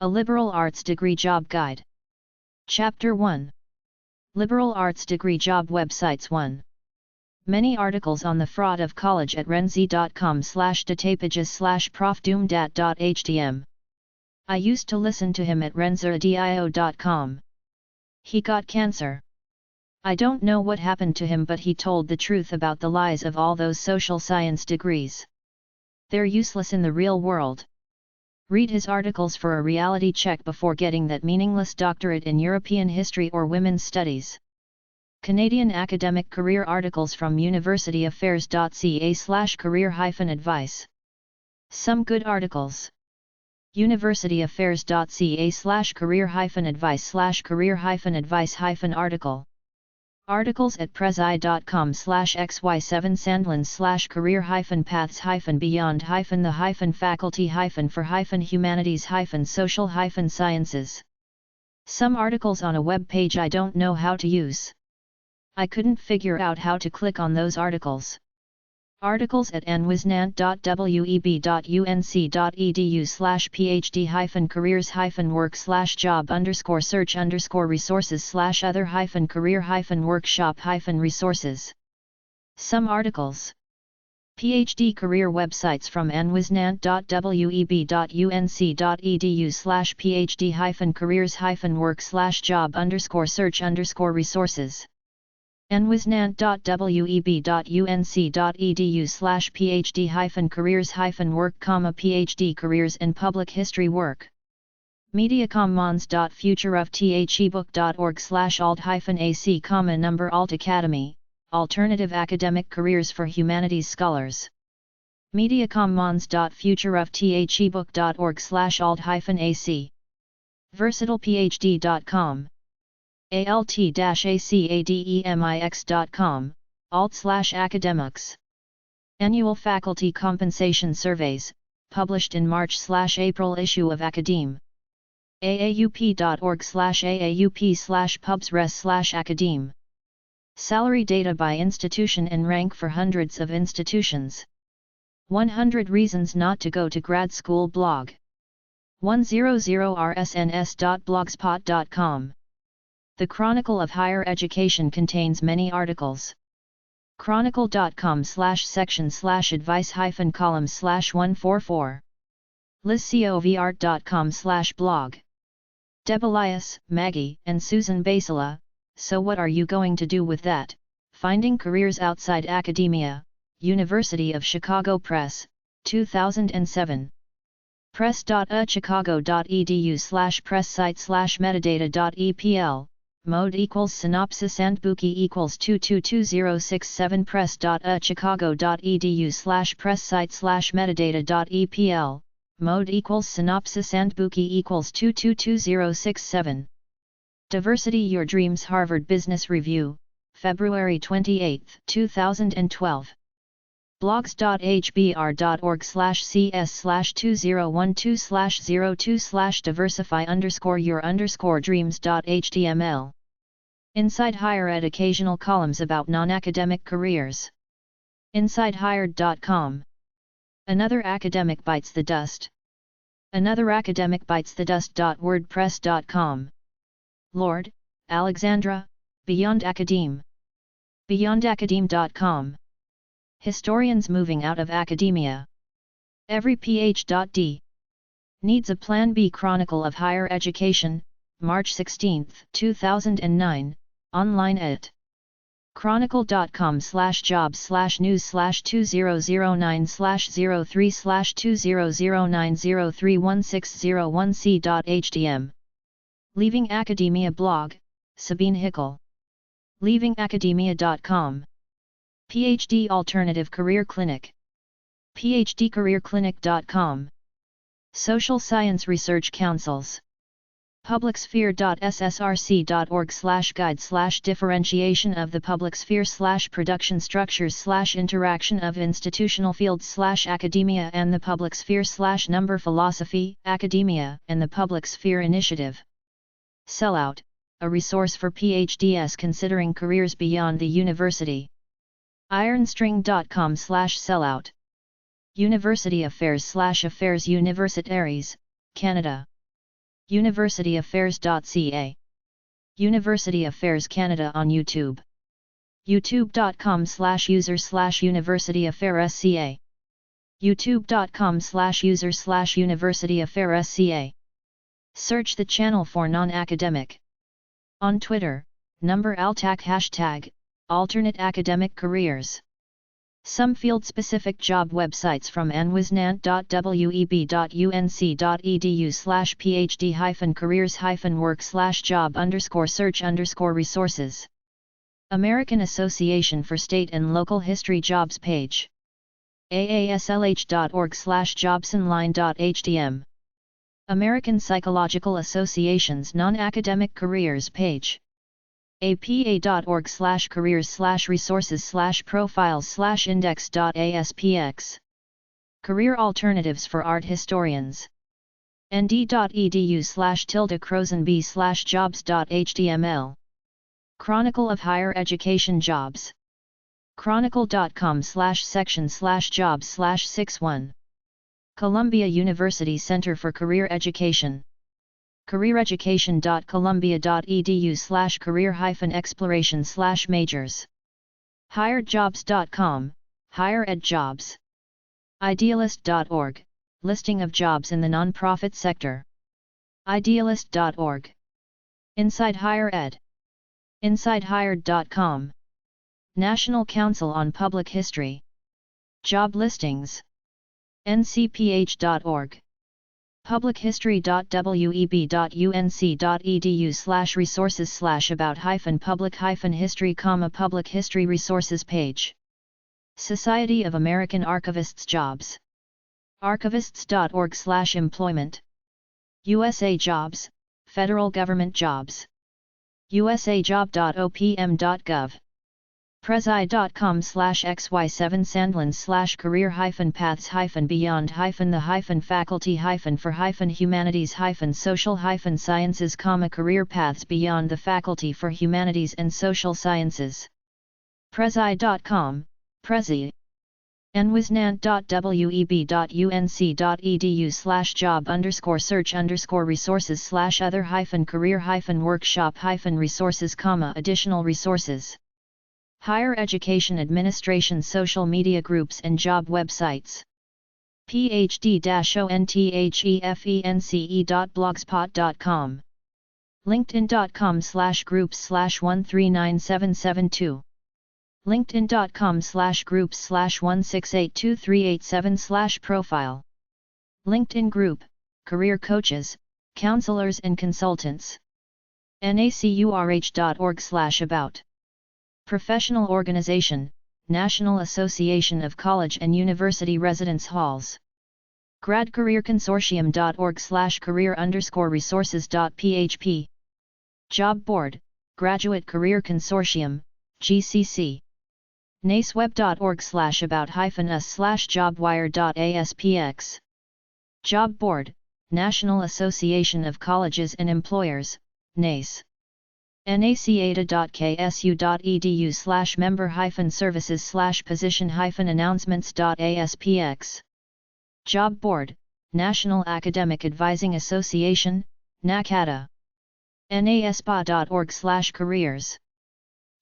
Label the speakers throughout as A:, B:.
A: A Liberal Arts Degree Job Guide. Chapter 1. Liberal Arts Degree Job Websites 1. Many articles on the fraud of college at renzi.com/datapages/profdoomdat.htm. I used to listen to him at renziradio.com. He got cancer. I don't know what happened to him, but he told the truth about the lies of all those social science degrees. They're useless in the real world. Read his articles for a reality check before getting that meaningless doctorate in European history or women's studies. Canadian academic career articles from universityaffairs.ca/career-advice. Some good articles. universityaffairs.ca/career-advice/career-advice-article. Articles at prezi.com/xy7 sandlands/career-paths-beyond-the-faculty-for-humanities-social-sciences. Some articles on a web page I don't know how to use. I couldn't figure out how to click on those articles. Articles at nwsnant.web.ub.unc.edu/phd-careers-work/job_search_career-career-workshop-resources. Some articles. PhD career websites from nwisnant.web.ub.unc.edu/phd-careers-work/job_search_resources. nwisnant.web.unc.edu/phd-careers-work, PhD careers in public history work. mediacommons.futureofthebook.org/alt-ac, number alt academy, alternative academic careers for humanities scholars. mediacommons.futureofthebook.org/alt-ac. versatilephd.com. alt-academix.com, alt/academics. Annual Faculty Compensation Surveys, published in March/April issue of Academe. aaup.org/aaup/pubs/res/academe. Salary data by institution and rank for hundreds of institutions. 100 Reasons Not to Go to Grad School blog. 100rsns.blogspot.com. The Chronicle of Higher Education contains many articles. chronicle.com/section/advice-columns/144. lizcovart.com/blog. Deb Elias, Maggie, and Susan Basila. So what are you going to do with that? Finding Careers Outside Academia, University of Chicago Press, 2007. press.chicago.edu/press site/metadata.epl, mode equals synopsis and bookie equals 222067 press.chicago.edu/press site/metadata.epl, mode equals synopsis and bookie equals 222067. Diversity Your Dreams Harvard Business Review, February 28, 2012. blogs.hbr.org/cs/2012/02/diversify_your_dreams.html. Inside Higher Ed occasional columns about non-academic careers. InsideHired.com. Another Academic Bites the Dust. Another Academic Bites the Dust.wordpress.com. Lord, Alexandra, Beyond Academe. BeyondAcademe.com. Historians moving out of academia. Every Ph.D. needs a Plan B. Chronicle of Higher Education, March 16, 2009, online at chronicle.com/jobs/news/2009/03/2009/031601c.htm. Leaving Academia blog, Sabine Hickel. leavingacademia.com. PhD Alternative Career Clinic. phdcareerclinic.com. Social Science Research Councils. publicsphere.ssrc.org/guide/differentiation of the public sphere/production structures/interaction of institutional fields/academia and the public sphere/number philosophy, academia and the public sphere initiative. Sellout, a resource for PhDs considering careers beyond the university. ironstring.com/sellout. University Affairs/Affairs Universitaries, Canada. universityaffairs.ca. University Affairs Canada on YouTube. youtube.com/user/universityaffairssca. youtube.com/user/universityaffairssca. Search the channel for non-academic. On Twitter, #altac hashtag, alternate academic careers. Some field-specific job websites from anwisnant.web.unc.edu/phd-careers-work/job_search_resources. American Association for State and Local History Jobs page. aaslh.org/jobsonline.htm. American Psychological Association's non-academic careers page. apa.org/careers/resources/profiles/index.aspx. Career Alternatives for Art Historians. nd.edu/crozenb/jobs.html. Chronicle of Higher Education Jobs. chronicle.com/section/jobs/61. Columbia University Center for Career Education. careereducation.columbia.edu/career-exploration/majors. hiredjobs.com, Higher Ed Jobs. Idealist.org, listing of jobs in the nonprofit sector. Idealist.org. Inside Higher Ed. InsideHired.com. National Council on Public History. Job listings. ncph.org. publichistory.web.unc.edu/resources/about-public-history, public history resources page. Society of American Archivists Jobs. archivists.org/employment. USA Jobs, Federal Government Jobs. usajob.opm.gov. prezi.com/xy7sandlin/career-paths-the-for-humanities-social-sciences, career paths beyond the faculty for humanities and social sciences. prezi.com, Prezi. anwisnant.web.unc.edu/job_search_resources/other-career-workshop-resources, additional resources. Higher Education Administration social media groups and job websites. phd-onthefence.blogspot.com. linkedin.com/groups/139772. linkedin.com/groups/1682387/profile. LinkedIn Group, Career Coaches, Counselors and Consultants. nacurh.org/about. Professional Organization, National Association of College and University Residence Halls. gradcareer-consortium.org/career_resources.php. Job Board, Graduate Career Consortium, GCC. naceweb.org/about-us/jobwire.aspx. Job Board, National Association of Colleges and Employers, NACE. nacada.ksu.edu/member-services/position-announcements.aspx. Job Board, National Academic Advising Association, NACADA. naspa.org/careers.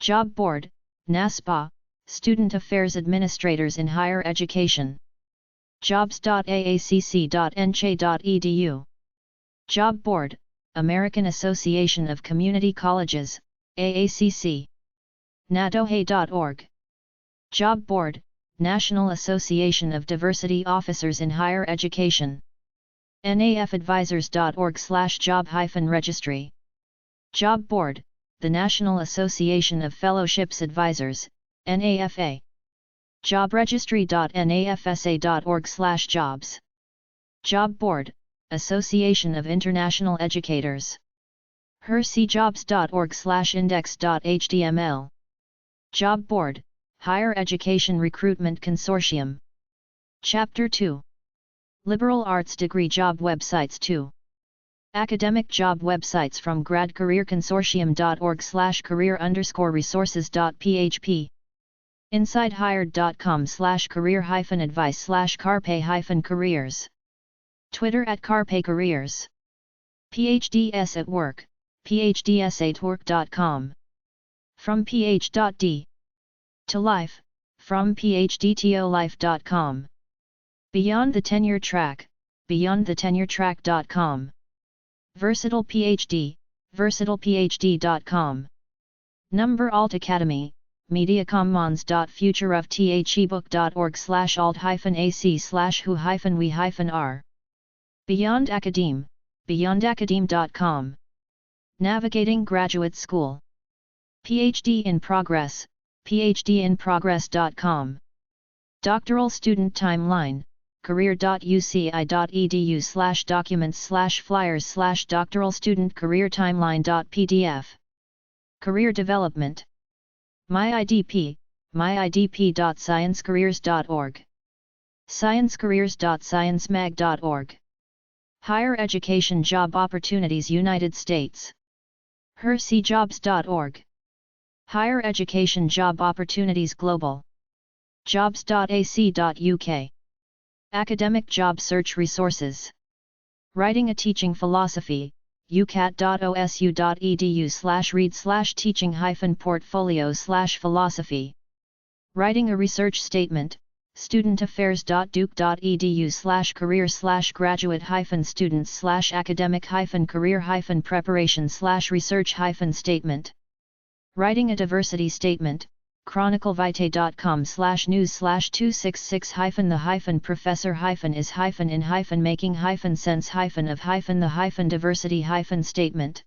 A: Job Board, NASPA, Student Affairs Administrators in Higher Education. jobs.aacc.ncha.edu. Job Board, American Association of Community Colleges, AACC. nadohe.org. Job Board, National Association of Diversity Officers in Higher Education. nafadvisors.org/job-registry. Job Board, the National Association of Fellowships Advisors, NAFA. jobregistry.nafsa.org/jobs. Job Board, Association of International Educators. hercjobs.org/index.html. Job Board, Higher Education Recruitment Consortium. Chapter 2. Liberal Arts Degree Job Websites 2. Academic job websites from gradcareer-consortium.org/career_resources.php. InsideHired.com/career-advice/carpe-careers. Twitter @CarpeCareers. PhDs at work, phdsatwork.com. From ph.d to life, from phdtolife.com. Beyond the tenure track, beyondthetenuretrack.com. Versatile PhD, versatilephd.com. Number Alt Academy, mediacommon's.futureoftechebook.org/alt-ac/who-we-r. Beyond Academe, beyondacademe.com. Navigating Graduate School. PhD in Progress, phdinprogress.com. Doctoral Student Timeline, career.uci.edu/documents/flyers/doctoral student career timeline.pdf. Career Development. MyIDP, myidp.sciencecareers.org. sciencecareers.sciencemag.org. Higher Education Job Opportunities United States. hercjobs.org. Higher Education Job Opportunities Global. jobs.ac.uk. Academic Job Search Resources. Writing a Teaching Philosophy, ucat.osu.edu/read/teaching-portfolio/philosophy. Writing a Research Statement, studentAffairs.duke.edu/career/graduate-students/academic-career-preparation/research-statement. Writing a Diversity Statement, chroniclevitae.com/news/266-the-making-sense-of-the-diversity-statement.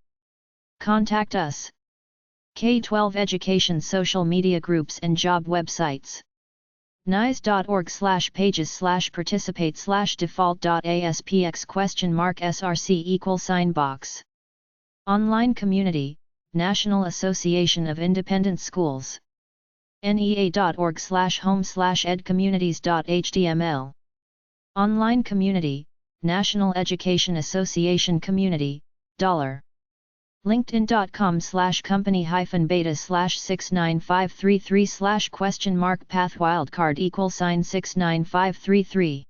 A: Contact us. K-12 Education Social Media Groups and Job Websites. nice.org/pages/participate/default.aspx?src =box. Online Community, National Association of Independent Schools. nea.org/home/edcommunities.html. Online Community, National Education Association Community, $. LinkedIn.com/company-beta/69533/?path-wildcard=69533.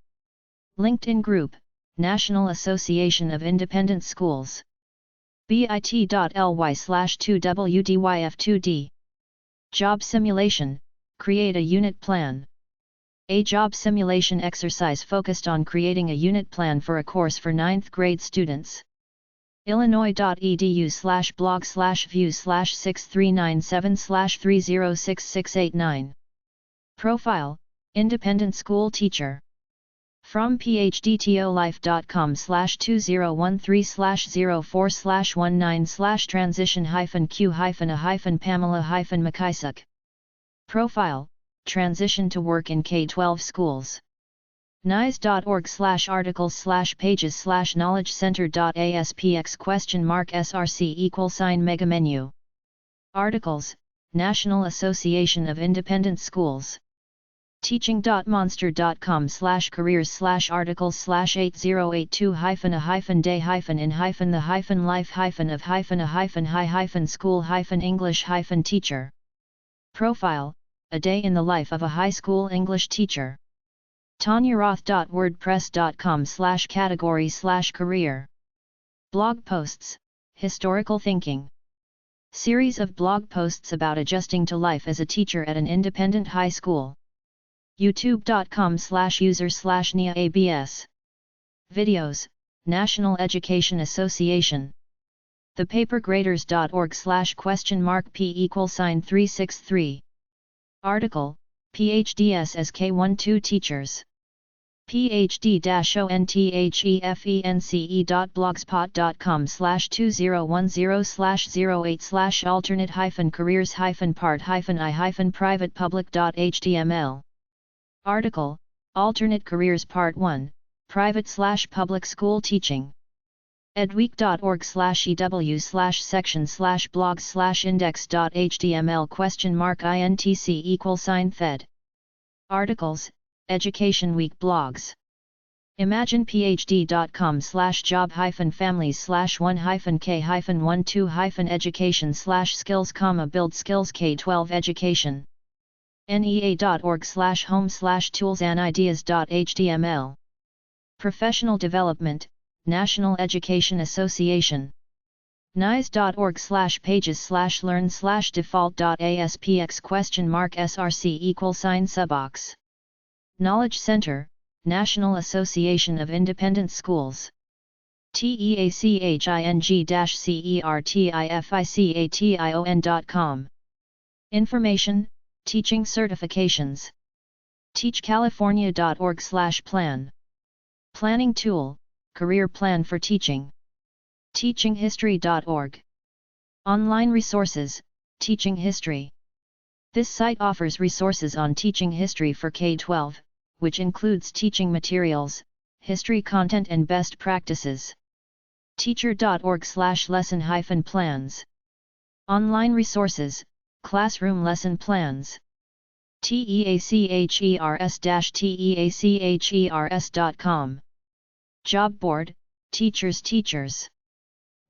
A: LinkedIn Group, National Association of Independent Schools. bit.ly/2wdyf2d. Job Simulation, create a unit plan. A job simulation exercise focused on creating a unit plan for a course for 9th grade students. illinois.edu/blog/view/6397/306689. Profile, Independent School Teacher. From phdtolife.com/2013/04/19/transition-q-a-pamela-mckisock. Profile, Transition to Work in K-12 Schools. nice.org/articles/pages/knowledge-center.aspx?src=mega menu. Articles, National Association of Independent Schools. teaching.monster.com/careers/articles/808-a-day-in-the-life-of-a-high-school-English-teacher. Profile, A Day in the Life of a High School English Teacher. tanyaroth.wordpress.com/category/career. Blog Posts, Historical Thinking. Series of blog posts about adjusting to life as a teacher at an independent high school. youtube.com/user/neaabs. Videos, National Education Association. thepapergraders.org/?p=363. Article, PhDs as K-12 teachers. phd-onethefense-08/alternate-careers-part-i-private-public.html. Article, Alternate Careers Part 1, Private/Public School Teaching. edweek.org/ew/section/blogs/index.html?intc=thed. Articles, Education Week Blogs. imaginephd.com/job-families/1-k-12-education/skills, build skills K-12 education. nea.org/home/tools-and-ideas.html. Professional Development, National Education Association. NICE.org/pages/learn/default.aspx?src =sign subox. Knowledge Center, National Association of Independent Schools. teaching-certification.com. Information, Teaching Certifications. teachcalifornia.org/plan. Planning Tool, Career Plan for Teaching. teachinghistory.org. Online Resources, Teaching History. This site offers resources on teaching history for K-12, which includes teaching materials, history content and best practices. teacher.org/lesson-plans. Online Resources, Classroom Lesson Plans. teachers-teachers.com. Job Board, Teachers.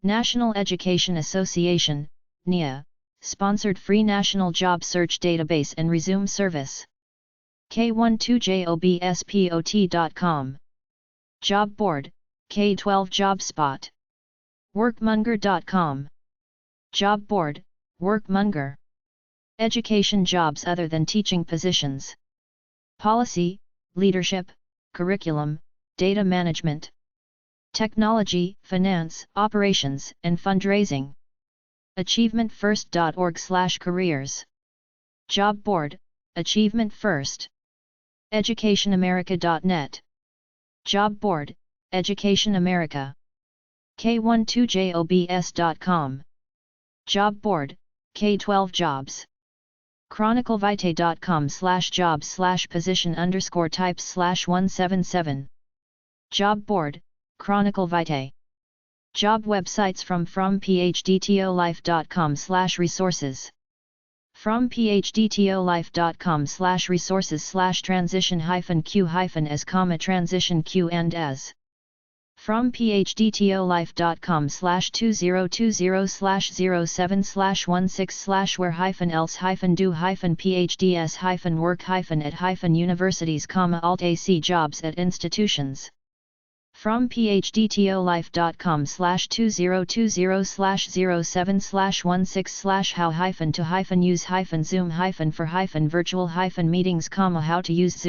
A: National Education Association, NEA, sponsored free national job search database and resume service. K12jobspot.com. Job Board, K12 Job Spot. Workmonger.com. Job Board, Workmonger. Education jobs other than teaching positions. Policy, Leadership, Curriculum, Data Management. Technology, Finance, Operations, and Fundraising. AchievementFirst.org/careers. Job Board, Achievement First. EducationAmerica.net. Job Board, Education America. K12jobs.com. Job Board, K12 Jobs. chroniclevitae.com/jobs/position_types/177. Job Board, Chronicle Vitae. Job websites from phrdtolife.com/resources. From phrdtolife.com/resources/transition-q-as, transition q and as. From phrdtolife.com/2020/07/16/where-else-do-phds-work-at-universities, alt-ac jobs at institutions. From phrdtolife.com/2020/07/16/how-to-use-zoom-for-virtual-meetings, how to use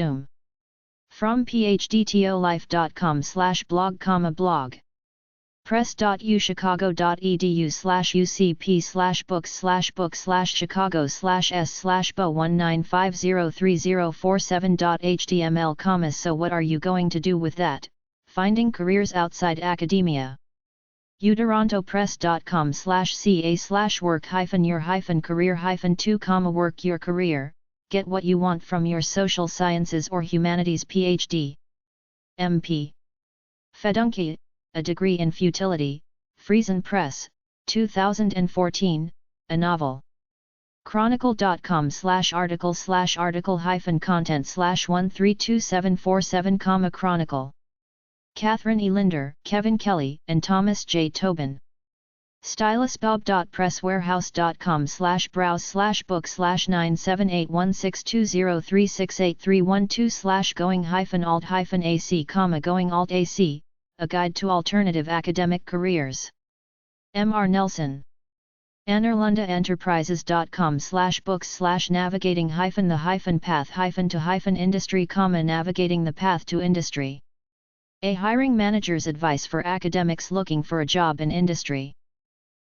A: phrdtolife.com/blog, press.uchicago.edu/ucp/books/book/chicago/s/bo19503047.html. So what are you going to do with that? Finding careers outside academia. utorontopress.com/ca/work-your-career-2, work your career, get what you want from your social sciences or humanities PhD. MP. Fedunki, a degree in futility, Friesen Press, 2014, a novel. Chronicle.com/article/content/132747, Chronicle. Catherine E. Linder, Kevin Kelly, and Thomas J. Tobin. Stylusbob.press/browse/books/9781623368312/going-alt-ac, a guide to alternative academic careers. M. R. Nelson. Annerlunda-enterprises.com/books/navigating-the-path-to-industry, navigating the path to industry. A hiring manager's advice for academics looking for a job in industry.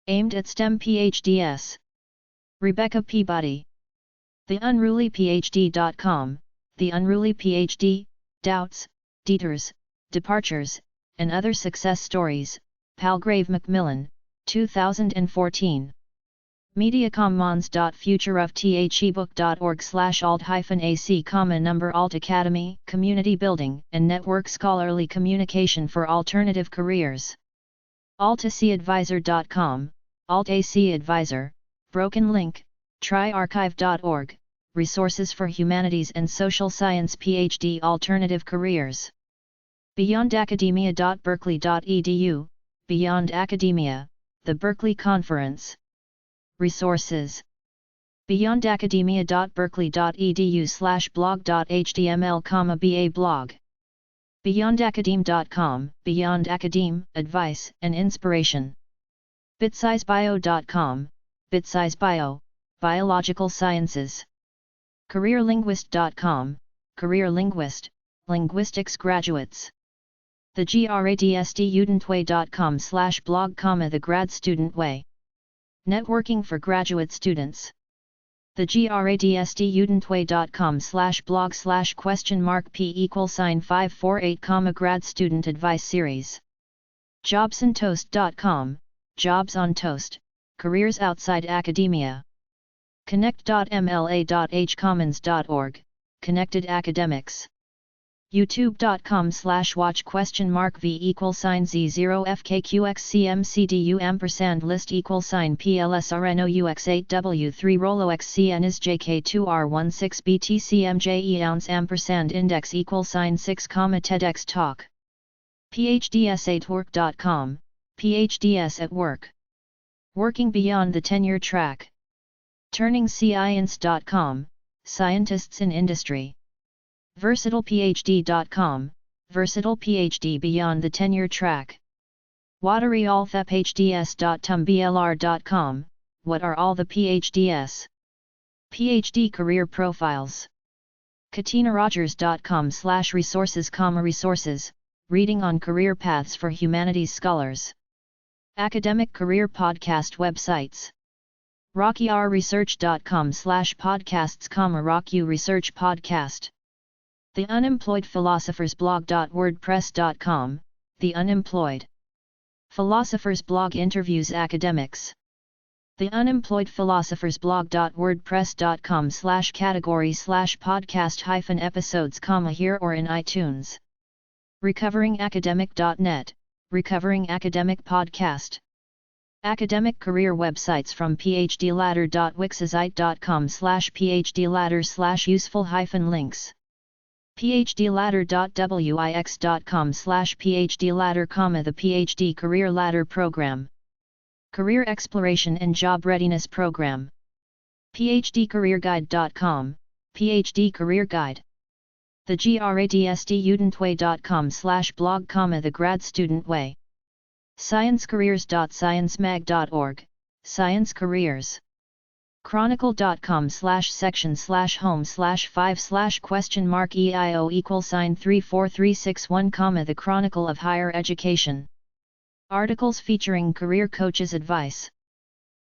A: Aimed at STEM PhDs. Rebecca Peabody. TheUnrulyPhD.com, The Unruly PhD, Doubts, Detours, Departures, and Other Success Stories, Palgrave Macmillan, 2014. MediaCommons.futureoftechebook.org/alt-ac, number Alt Academy, Community Building and Network Scholarly Communication for Alternative Careers. AltACAdvisor.com, Alt-AC Advisor, Broken Link, tryarchive.org, Resources for Humanities and Social Science PhD Alternative Careers. BeyondAcademia.berkeley.edu, Beyond Academia, the Berkeley Conference. Resources. BeyondAcademia.berkeley.edu/blog.html, BA blog. BeyondAcademe.com, Beyond Academe, advice and inspiration. Bitsizebio.com, Bitsizebio, biological sciences. CareerLinguist.com, Career Linguist, linguistics graduates. The gradsstudentway.com/blog, the grad student way. Networking for graduate students. The gradsstudentway.com/blog/?p=548, grad student advice series. Jobsontoast.com, Jobs on Toast, careers outside academia. Connect.mla.hcommons.org, connected academics. YouTube.com/watch?v=z0fkqxcmcdu list =$8w3roloxcnisjk2r16btcmje ounce index =6, TEDx talk. PhDs@work.com, PhDs at work. Working beyond the tenure track. TurningScience.com, scientists in industry. VersatilePhD.com, versatile PhD beyond the tenure track. WateryAllThePhDs.tumblr.com, what are all the PhDs? PhD career profiles. KatinaRogers.com/resources, resources, reading on career paths for humanities scholars. Academic career podcast websites. RockyResearch.com/podcasts, RockU Research Podcast. The Unemployed Philosophers Blog.wordpress.com, The Unemployed Philosophers Blog interviews academics. The Unemployed Philosophers Blog.wordpress.com/category/podcast-episodes, here or in iTunes. RecoveringAcademic.net, Recovering Academic Podcast. Academic career websites from phdladder.wixsite.com/phdladder/useful-links. phdladder.wix.com/phdladder, the PhD Career Ladder Program. Career Exploration and Job Readiness Program. phdcareerguide.com, PhD Career Guide. The gradsstudentway.com/blog, the grad student way. ScienceCareers.sciencemag.org, Science Careers. Chronicle.com/section/home/5/?EIO=34361, the Chronicle of Higher Education. Articles featuring career coaches' advice.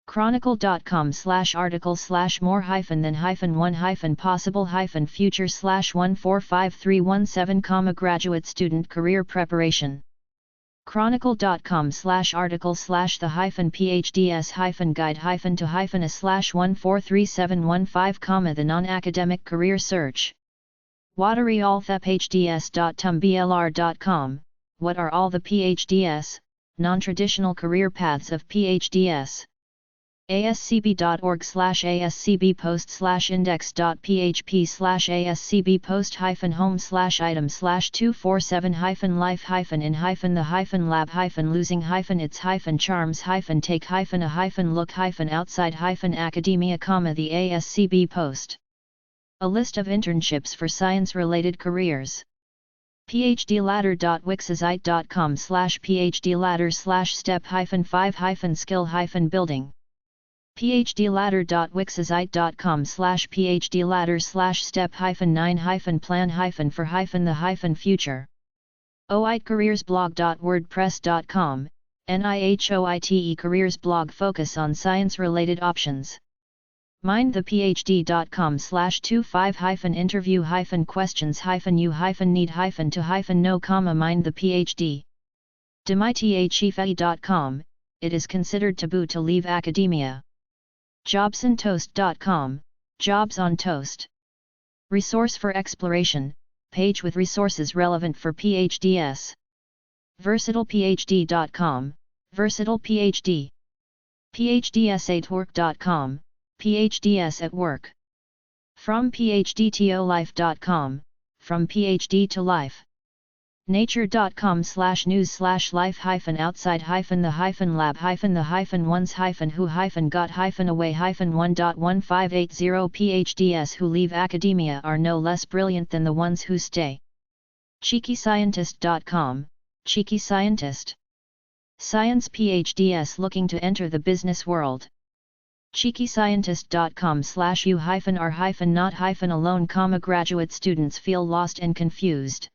A: Chronicle.com/article/more-than-possible-future/145317, graduate student career preparation. Chronicle.com/articles/the-PhDs-guide-to-a/1431715, the non-academic career search. WateryAllThePhDs.tumblr.com, what are all the PhDs, non-traditional career paths of PhDs. ASCB.org/ASCB post-in-the-love-in-the-life-in-the-look-outside-academia, the ASCB post. A list of internships for science-related careers. PhDladder.wixsite.com/PhDladder/step-5-skill-building. PhDladder.wixsite.com/PhDladder/step-9-plan-for-the-future. OITEcareersblog.wordpress.com, NIHOITE Careers blog focus on science-related options. mindthephd.com/25-interview-questions-you-need-to-know, mind the PhD. DMITHFE.com, it is considered taboo to leave academia. Jobsontoast.com, Jobs on Toast. Resource for exploration, page with resources relevant for PhDs. VersatilePhD.com, Versatile PhD. PhDs@work.com, PhDs at work. From PhDToLife.com, From PhD to Life. Nature.com/news/life-outside-the-lab-ones-who-got-away-1.1580 PhDs who leave academia are no less brilliant than the ones who stay. CheekyScientist.com, Cheeky Scientist. Science PhDs looking to enter the business world. CheekyScientist.com/u-r-not-alone, graduate students feel lost and confused.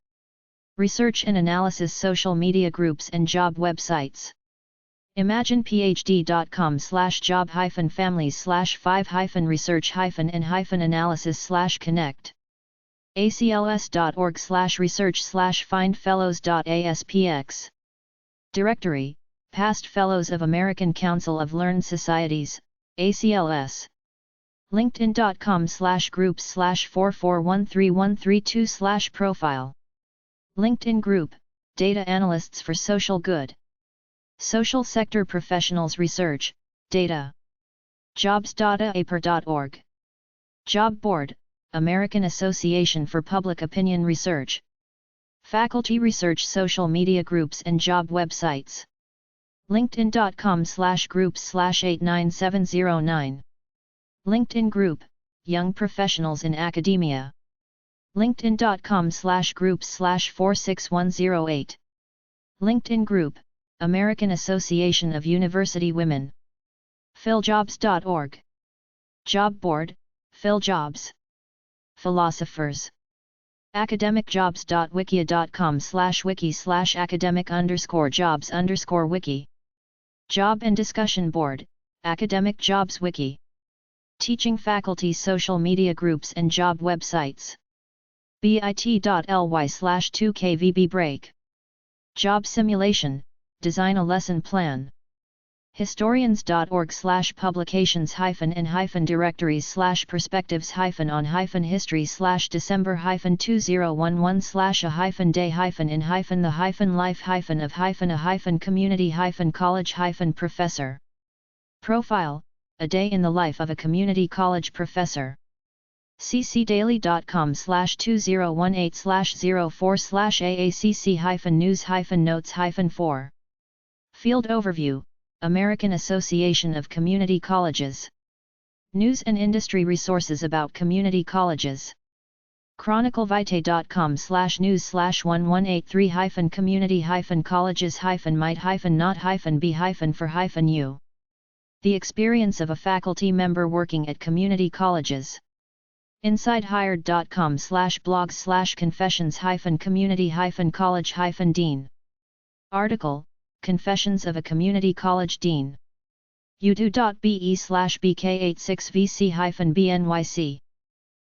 A: Research and analysis, social media groups and job websites. ImaginePhD.com/job-families/5-research-and-analysis/connect. acls.org/research/findfellows.aspx. Directory, Past Fellows of American Council of Learned Societies, ACLS. LinkedIn.com/groups/44133132/profile. LinkedIn Group, Data Analysts for Social Good. Social Sector Professionals Research, Data. Jobs.apr.org. Job Board, American Association for Public Opinion Research. Faculty Research, social media groups and job websites. LinkedIn.com/groups/89709. LinkedIn Group, Young Professionals in Academia. LinkedIn.com/groups/46108. LinkedIn Group, American Association of University Women. PhilJobs.org. Job Board, PhilJobs. Philosophers. academic.jobs.wiki.com/wiki/academic_jobs_wiki. Job and Discussion Board, Academic Jobs Wiki. Teaching faculty, social media groups and job websites. bit.ly/2kvbbreak. Job Simulation, Design a Lesson Plan. Historians.org/publications-on-history/December-2021/a-day-a-community-college-professor. Profile, A Day in the Life of a Community College Professor. ccdaily.com/2018/04/AACC-news-notes-4. Field Overview, American Association of Community Colleges. News and industry resources about community colleges. chroniclevitae.com/news/1183-community-colleges-might-not-be-for-u. The experience of a faculty member working at community colleges. InsideHired.com/blogs/confessions-community-college-dean. Article, Confessions of a Community College Dean. udo.be/bk86vc-bnyc.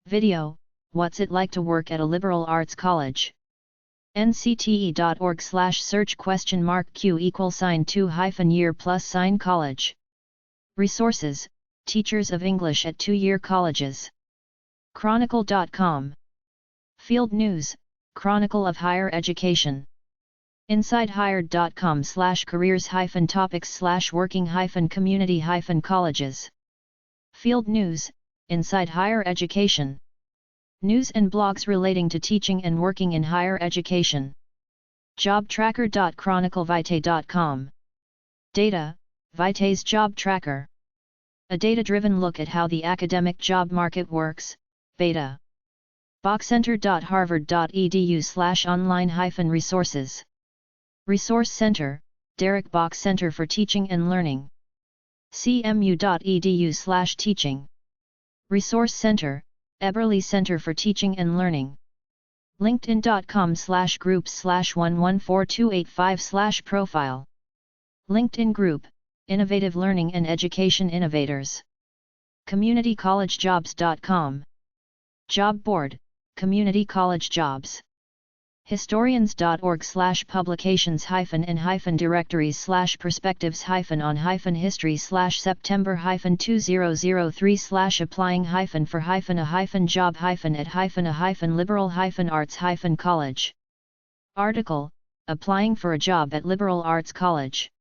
A: Video, What's it like to work at a liberal arts college? ncte.org/search?q=2-year+college. Resources, Teachers of English at 2-year colleges. Chronicle.com. Field News, Chronicle of Higher Education. InsideHired.com/careers-topics/working-community-colleges. Field News, Inside Higher Education. News and blogs relating to teaching and working in higher education. JobTracker.chroniclevitae.com. Data, Vitae's Job Tracker. A data-driven look at how the academic job market works, beta. boxcenter.harvard.edu/online-resources. Resource Center, Derek Bach Center for Teaching and Learning. cmu.edu/teaching. Resource Center, Eberly Center for Teaching and Learning. LinkedIn.com/groups/114285/profile. LinkedIn Group, Innovative Learning and Education Innovators. CommunityCollegeJobs.com. Job Board, Community College Jobs. Historians.org/publications-on-history/September-2003/applying-for-a-liberal-arts-college. Article, Applying for a Job at Liberal Arts College.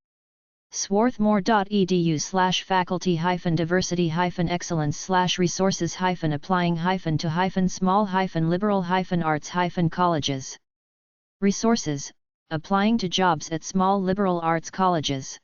A: Swarthmore.edu/faculty-diversity-excellence/resources-applying-to-small-liberal-arts-colleges. Resources, Applying to jobs at small liberal arts colleges.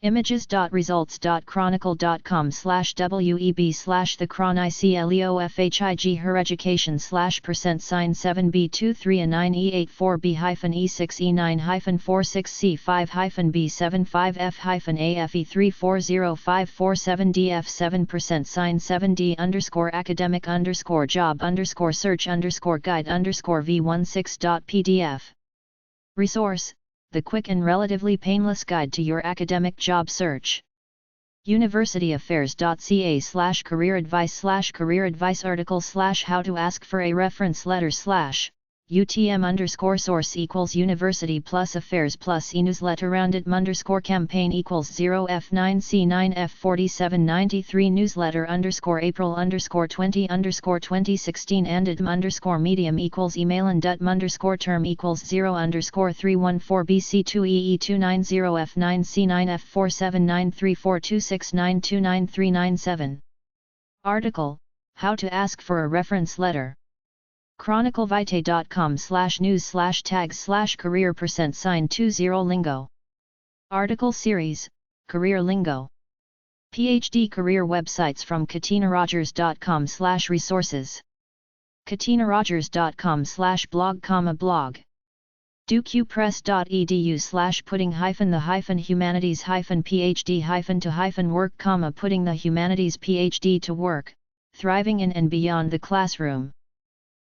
A: Images.results.chronicle.com/web/the chron.IC.LEO/FHIG/7B239847B5-E6E9-467DF7% sign 7D _V16.PDF. Resource: the quick and relatively painless guide to your academic job search. universityaffairs.ca/career advice/career advice article /how to ask for a reference letter /UTM_source equals university plus affairs plus e-newsletter _campaign equals 0f9c9f4793 newsletter _April_20_2016 _medium equals email and _term equals 0_314 BC2EE290F9C9F4793426929397. Article: How to ask for a reference letter. chroniclevitae.com/news/tags/career %sign 20 lingo. Article series, Career Lingo. PhD career websites from KatinaRogers.com/resources. KatinaRogers.com/blog, duqpress.edu/putting-the-humanities-PhD-to-work, putting the humanities PhD to work, thriving in and beyond the classroom.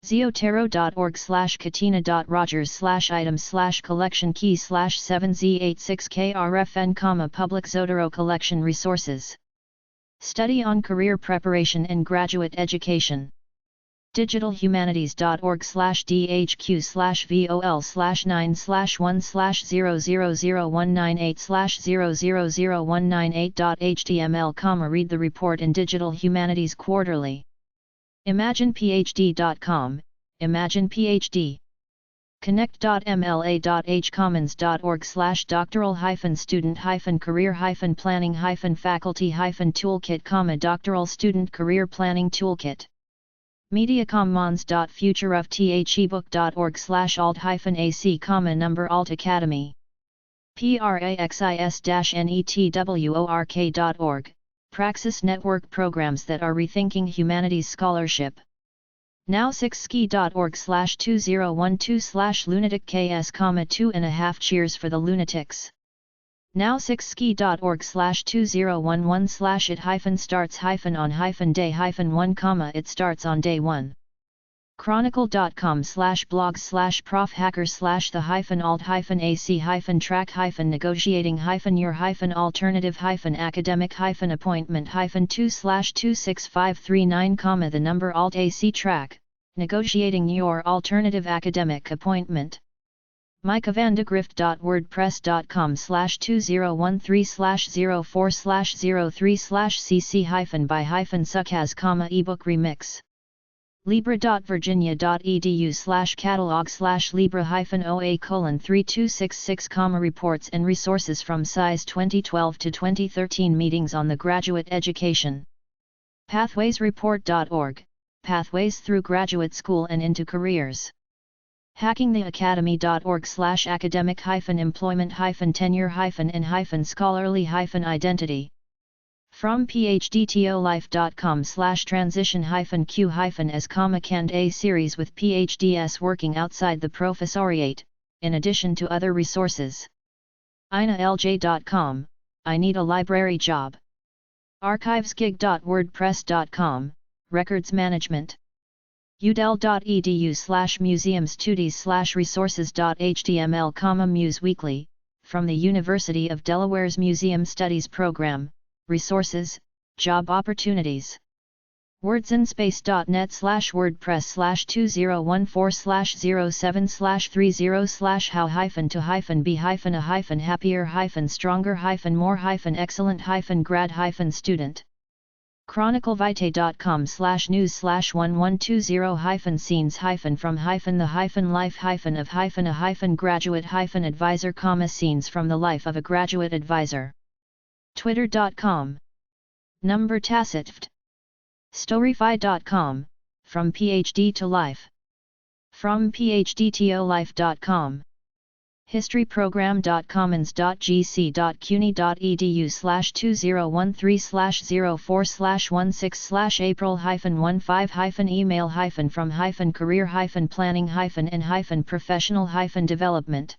A: Zeotero.org/katina.rogers/items/collection key/7z86krfn, public Zotero collection resources. Study on career preparation and graduate education. digitalhumanities.org/dhq/vol/9/1/0000198/0000198.html, read the report in Digital Humanities Quarterly. Imagine PhD. connect.mla.hcommons.org/doctoral-student-career-planning-faculty-toolkit, doctoral student career planning toolkit. mediacommons.futureoftechebook.org/alt-ac, number alt academy. praxis-network.org, Praxis Network programs that are rethinking humanities scholarship. now6ski.org/2012/lunatic-ks, 2.5 cheers for the lunatics. now6ski.org/2011/it-starts-on-day-1, it starts on day 1. chronicle.com/blog/hacker/the-alt-ac-track-negotiating-your-appointment-2/26539, the number alt-ac track, negotiating your alternative academic appointment. micavandegrift.wordpress.com/2013/04/03/cc-by-succas, ebook remix. libra.virginia.edu/catalog/libra-oa:3266, reports and resources from SIZE 2012 to 2013 meetings on the graduate education. pathwaysreport.org, pathways through graduate school and into careers. hackingtheacademy.org/academic-employment-tenure-and-scholarly-identity. From PhDTO-Life.com/transition-Q-as, canned a series with PhDs working outside the professoriate, in addition to other resources. INALJ.com, I need a library job. archivesgig.wordpress.com, records management. udel.edu/museumstudies/resources.html, Muse Weekly, from the University of Delaware's Museum Studies Program, resources, job opportunities. wordsandSpace.net/wordpress/2014/0/7/3/how-to-be-a-how-more-excellent-grad-student. chroniclevitae.com/news/1120-scenes-from-the-life-of-a-graduate-advisor, scenes from the life of a graduate advisor. twitter.com. Number Tacitft. Storyfy.com, from PhD to Life. From PhDTOLife.com. historyprogram.com/gc.cuny.edu/2013/04/16/April-1-5-email-from-professional-development.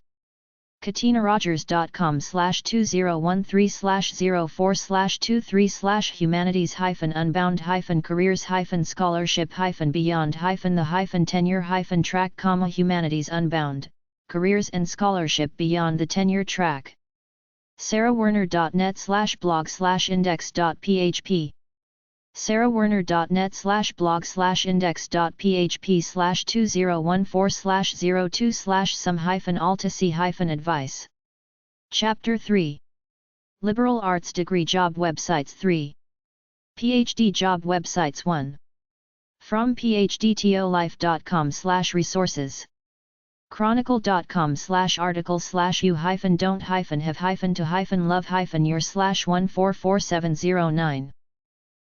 A: KatinaRogers.com/2013/04/2-3/humanities-unbound-careers-the-tenure-track, careers and scholarship beyond the tenure track. sarahwerner.net/blog/index.php sarahwerner.net/blog/index.php/2014/02/some-altac-advice. Chapter 3. Liberal Arts Degree Job Websites 3. PhD Job Websites 1. From phdtolife.com/resources. chronicle.com/article/you-don't-have-to-love-your/144709.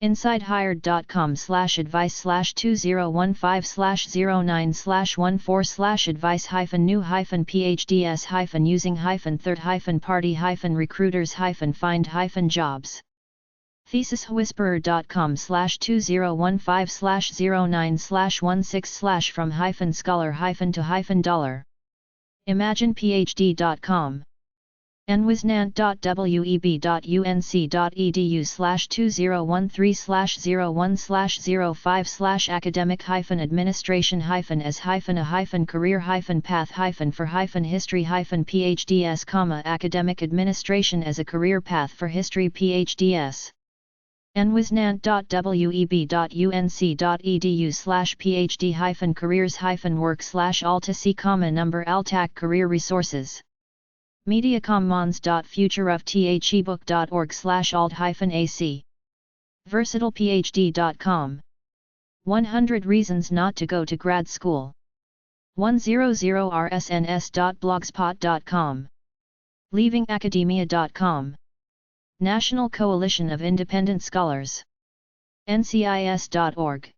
A: InsideHired.com/advice/2015/09/14/advice-new-PhDS-using-third-party-recruiters-find-jobs. ThesisWhisperer.com/2015/09/16/from-scholar-to-dollar. ImaginePhD.com. nwisnant.web.unc.edu/2013/01/05/academic-administration-as-for-history-PhDs, academic administration as a career path for history PhDs. nwisnant.web.unc.edu/phd-careers-work/altac, number altac career resources. mediacommons.futureofthebook.org/alt-ac. versatilephd.com. 100 Reasons Not to Go to Grad School. 100rsns.blogspot.com. leavingacademia.com. National Coalition of Independent Scholars. ncis.org.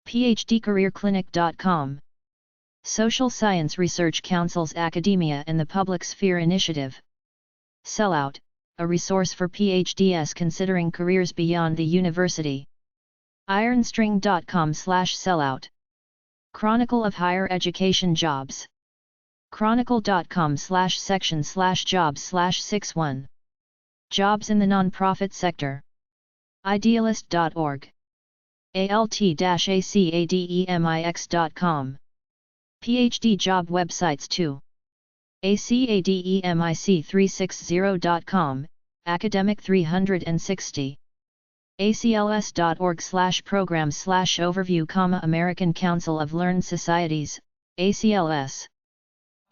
A: phdcareerclinic.com. Social Science Research Council's Academia and the Public Sphere Initiative. Sellout, a resource for PhDs considering careers beyond the university. ironstring.com/sellout. Chronicle of Higher Education Jobs. chronicle.com/section/jobs/61. Jobs in the nonprofit sector. idealist.org. alt-academix.com. PhD Job Websites 2. academic360.com, Academic 360. acls.org/programs/overview, American Council of Learned Societies, ACLS.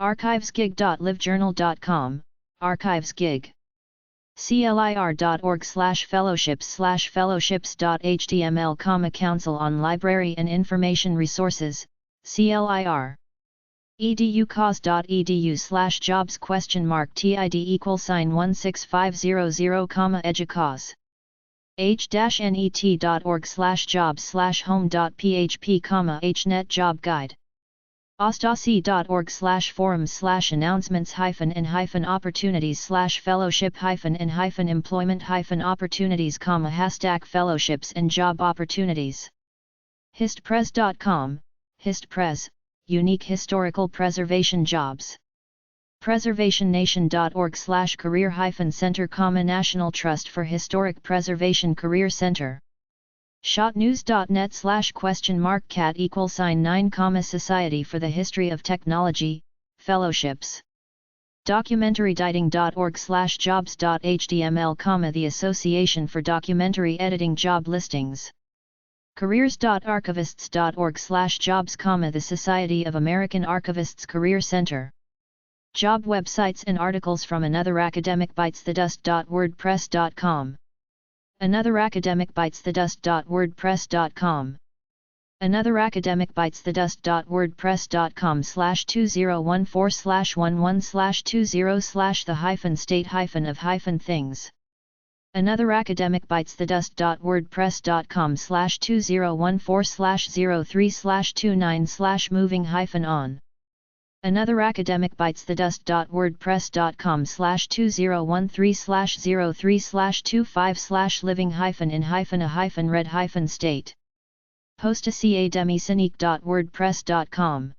A: archivesgig.livejournal.com, archivesgig. clir.org/fellowships/fellowships.html, Council on Library and Information Resources, CLIR. educause.edu/jobs?TID =16500, educause. h-net.org/jobs/home.php, hnet job guide. ostasi.org/forums/announcements-opportunities/fellowship-and-employment-opportunities, #fellowships and job opportunities. histpress.com, histpress, unique historical preservation jobs. preservationnation.org/career-center, National Trust for Historic Preservation Career Center. shotnews.net/?cat=9, Society for the History of Technology, Fellowships. documentary-editing.org/jobs.html, the Association for Documentary Editing Job Listings. careers.archivists.org/jobs, the Society of American Archivists Career Center. Job websites and articles from Another Academic Bites the Dust.wordpress.com. Another Academic Bites the Dust.wordpress.com. Another Academic Bites the Dust.wordpress.com/2014/11/20/the-state-of-things. Another Academic Bites the Dust.wordpress.com/2014/03/29/moving-on. Another academic bites the dust. wordpress.com/2013/03/25/living-in-a-red-state. Post a ca demi-cynique.wordpress.com.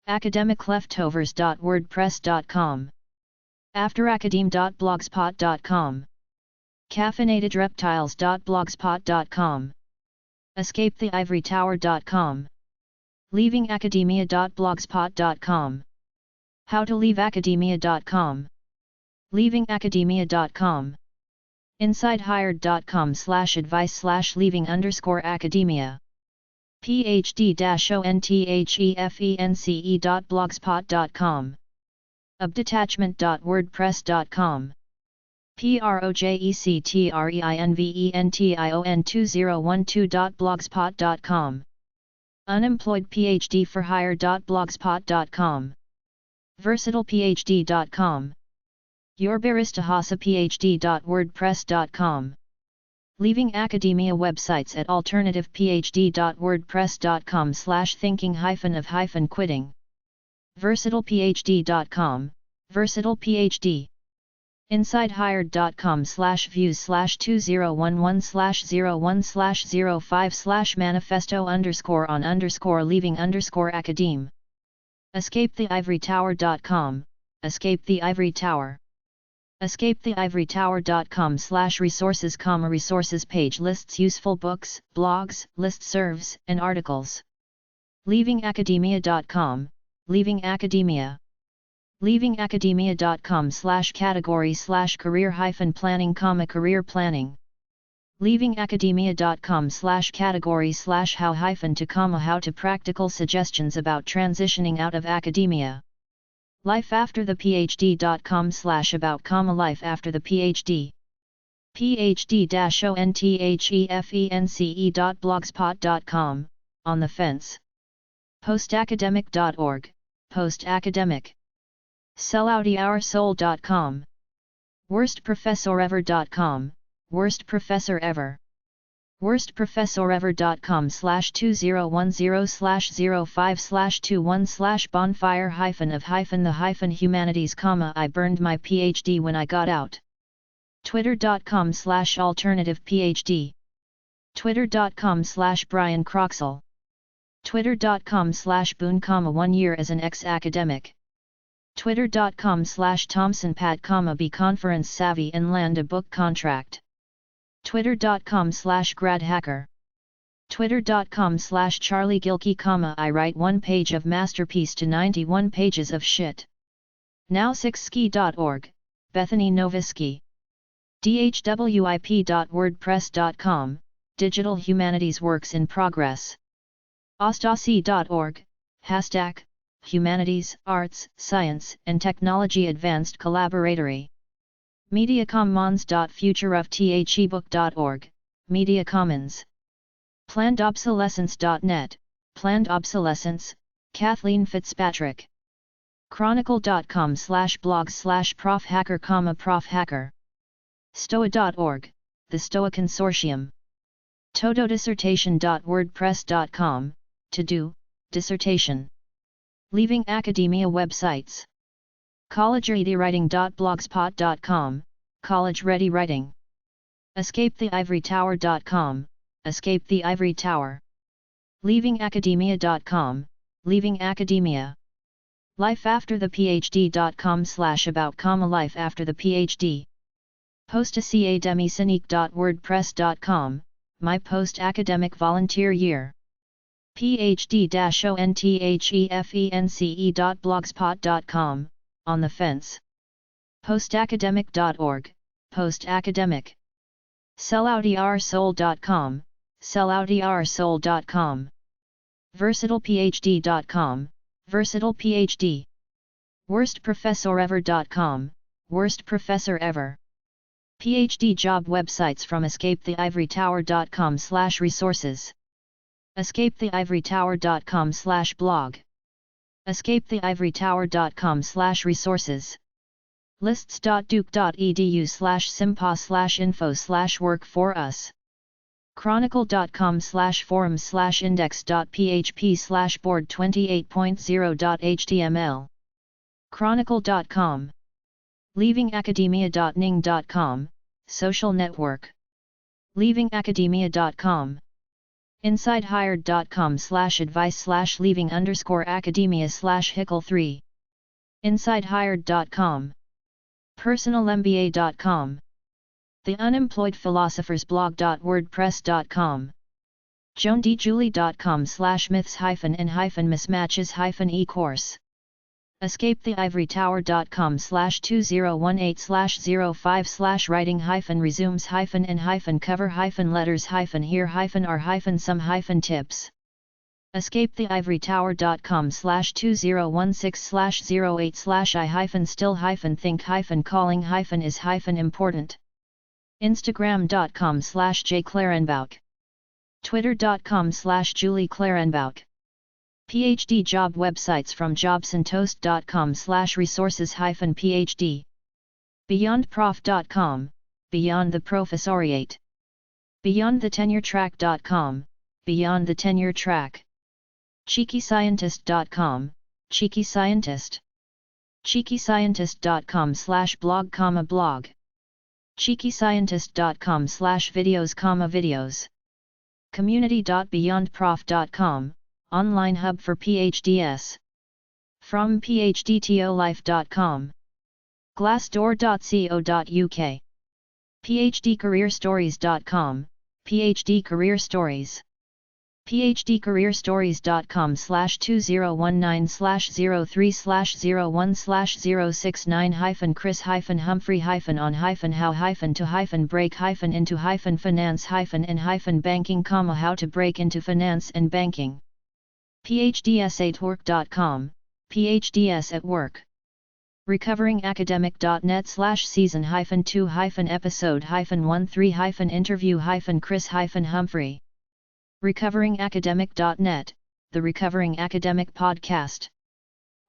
A: academic-leftovers.wordpress.com. afteracademe.blogspot.com. caffeinatedreptiles.blogspot.com. escapetheivorytower.com. leavingacademia.blogspot.com. howtoleaveacademia.com. leavingacademia.com. insidehired.com/advice/leaving_academia. phd-onthefence.blogspot.com. ubdetachment.wordpress.com. projectreivention2012.blogspot.com. unemployedphd-for-hire.blogspot.com. versatilephd.com. yourbaristahasa.phd.wordpress.com. Leaving Academia websites at alternativephd.wordpress.com/thinking-of-quitting. versatilephd.com, versatilephd. insidehire.com/views/2011/01/05/manifesto_on_leaving_academe. escapetheivorytower.com, escape the ivory tower. escapetheivorytower.com/resources, resources page lists useful books, blogs, listservs, and articles. leavingacademia.com, leaving academia. leavingacademia.com/category/career-planning, career planning. leavingacademia.com/category/how-to, how to practical suggestions about transitioning out of academia. Life after the PhD.com/about, life after the PhD. phd-onthefence.blogspot.com, on the fence. postacademic.org, post-academic. selloutyourssoul.com. worstprofessorever.com, worst professor ever. worstprofessorever.com/2010/05/21/bonfire-of-the-humanities, I burned my PhD when I got out. twitter.com/alternativephd. twitter.com/Brian Croxall. twitter.com/Boone, 1 year as an ex-academic. twitter.com/ThompsonPat, be conference savvy and land a book contract. twitter.com/GradHacker. twitter.com/Charlie Gilkey, I write 1 page of masterpiece to 91 pages of shit. now6ski.org, Bethany Novisky. dhwip.wordpress.com, Digital Humanities Works in Progress. ostasi.org, Hashtag, Humanities, Arts, Science, and Technology Advanced Collaboratory. mediacommons.futureofthebook.org, Media Commons. plannedobsolescence.net, Planned Obsolescence, Kathleen Fitzpatrick. chronicle.com/blog/profhacker, profhacker. stoa.org, The Stoa Consortium. tododissertation.wordpress.com, to do, dissertation. Leaving Academia websites. collegereadywriting.blogspot.com, College Ready Writing. escapetheivorytower.com, escape the ivory tower. leavingacademia.com, leaving academia. Life after the PhD.com/about, life after the PhD. Post a ca demi-cynique.wordpress.com, my post-academic volunteer year. phd-onthefence.blogspot.com, on the fence. postacademic.org, post-academic. selloutyourssoul.com, selloutyourssoul.com. versatilephd.com, versatilephd. worstprofessorever.com, worst professor ever. PhD job websites from escapetheivorytower.com/resources. escapetheivorytower.com/blog. escapetheivorytower.com/resources. lists.duke.edu/simpa/info/work for us. chronicle.com/forum/index.php/board28.0.html chronicle.com leavingacademia.ning.com social network leavingacademia.com insidehired.com/advice/leaving_academia/hickle3 insidehired.com personalmba.com theunemployedphilosophersblog.wordpress.com joandjulie.com/myths-and-mismatches-e-course escapetheivorytower.com/2018/05/writing-resumes-here's-letters-here-are-some-tips escapetheivorytower.com/2016/08/I-still-think-calling-is-important instagram.com/jclarenbauch twitter.com/julieclarenbauch PhD job websites from jobsandtoast.com/resources-phd beyondprof.com, Beyond the Professoriate beyondthetenuretrack.com, Beyond the Tenure Track cheekyscientist.com, Cheeky Scientist cheekyscientist.com/blog, cheekyscientist.com/videos, community.beyondprof.com, online hub for PhDs. From phdtolife.com, glassdoor.co.uk, phdcareerstories.com, PhD Career Stories, phd-career-stories.com/039/039-069-Chris-Humphrey-on-how-to-break-into-finance-and-banking, how to break into finance and banking, phds@work.com, phds at work, recoveringacademic.net/season-2-episode-13-interview-Chris-Humphrey, recoveringacademic.net, the Recovering Academic Podcast,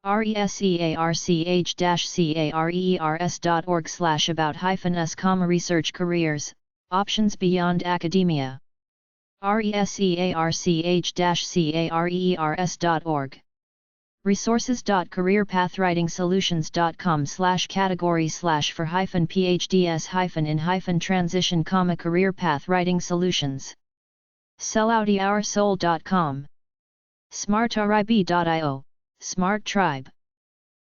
A: research-careers.org/about-us, research careers, options beyond academia, research-careers.org, resources.careerpathwriting-solutions.com/category/for-PhDs-in-transition, career path writing solutions, selloutyoursoul.com, smartrib.io, Smart Tribe,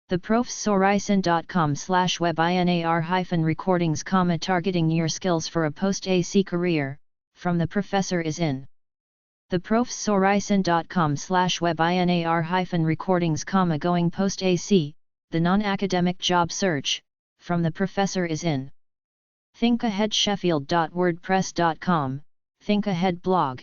A: theprofessorison.com/webinar-recordings, targeting your skills for a post-AC career, from the professor is in. theprofessorison.com/webinar-recordings, going post-AC, the non-academic job search, from the professor is in. thinkaheadsheffield.wordpress.com, Think Ahead blog.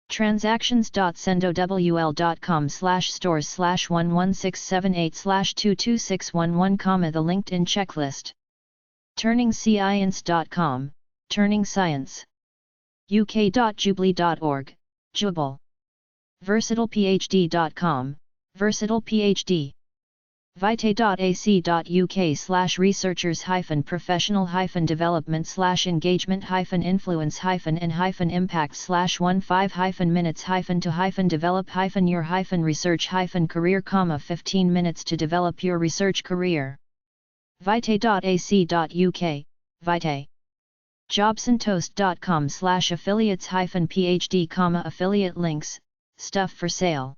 A: Transactions.sendowl.com/stores/11678/22611, the LinkedIn checklist. turningscience.com, Turning Science. uk.jubilee.org, Jubal. versatilephd.com, Versatile PhD. vitae.ac.uk/researchers-development/engagement-influence-to-develop-your-research-career, 15 minutes to develop your research career. vitae.ac.uk, Vitae. jobsandtoast.com/affiliates-phd, affiliate links, stuff for sale.